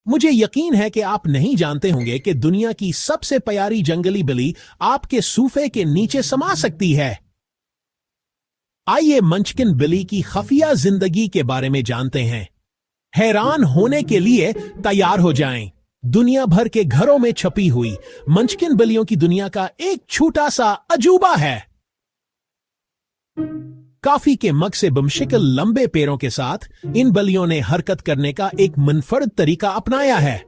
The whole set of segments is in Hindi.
मुझे यकीन है कि आप नहीं जानते होंगे कि दुनिया की सबसे प्यारी जंगली बिल्ली आपके सोफे के नीचे समा सकती है। आइए मंचकिन बिल्ली की खुफिया जिंदगी के बारे में जानते हैं। हैरान होने के लिए तैयार हो जाएं। दुनिया भर के घरों में छपी हुई मंचकिन बिल्लियों की दुनिया का एक छोटा सा अजूबा है। कॉफी के मग से बमशिकल लंबे पैरों के साथ इन बिल्लियों ने हरकत करने का एक मुनफरद तरीका अपनाया है।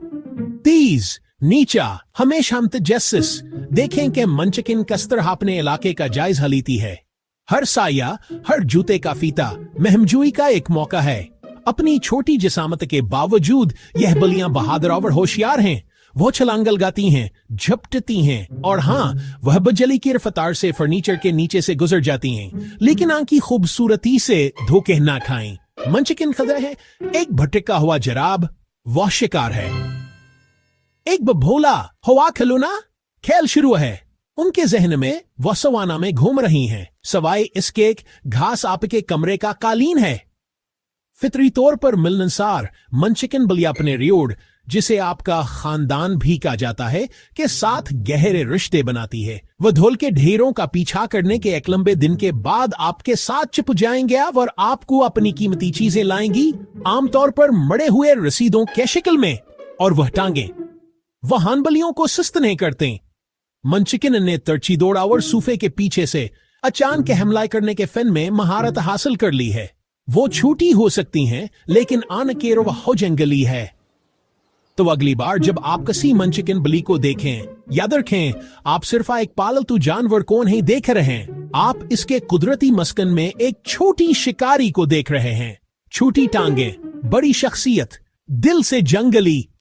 तेज, नीचा, हमेशा मुतजस्सिस। देखें कि मंचकिन किस तरह अपने इलाके का जायजा लेती है। हर साया, हर जूते का फीता महमजूई का एक मौका है। अपनी छोटी जिसामत के बावजूद यह बिल्लियां बहादुर और होशियार हैं। वो छलांग लगाती हैं, झपटती हैं और हाँ, वह बजली की रफ्तार से फर्नीचर के नीचे से गुजर जाती हैं, लेकिन आंखी खूबसूरती से धोखे ना खाएं। मंचकिन खतरा है। एक भटका हुआ जराब, वह शिकार है। एक बभोला, हवा खिलौना, खेल शुरू है। उनके जहन में वह सवाना में घूम रही हैं, सवाए इसके घास आपके कमरे का कालीन है। फितरी तौर पर मिलनसार मंचकिन बिल्लियां अपने रियोड, जिसे आपका खानदान भी कहा जाता है, के साथ गहरे रिश्ते बनाती है। वह धूल के ढेरों का पीछा करने के एक लंबे दिन के बाद आपके साथ चिप जाएंगे और आपको अपनी कीमती चीजें लाएंगी, आमतौर पर मड़े हुए रसीदों के शक्ल में। और वह टांगे, वह हानबलियों को सुस्त नहीं करते। मंचकिन ने तरची दौड़ा और सूफे के पीछे से अचानक हमला करने के फन में महारत हासिल कर ली है। वो छोटी हो सकती हैं, लेकिन आन के हो जंगली है। तो अगली बार जब आप किसी मंचकिन बिल्ली को देखें, याद रखें, आप सिर्फ एक पालतू जानवर को नहीं देख रहे हैं, आप इसके कुदरती मस्कन में एक छोटी शिकारी को देख रहे हैं। छोटी टांगे, बड़ी शख्सियत, दिल से जंगली,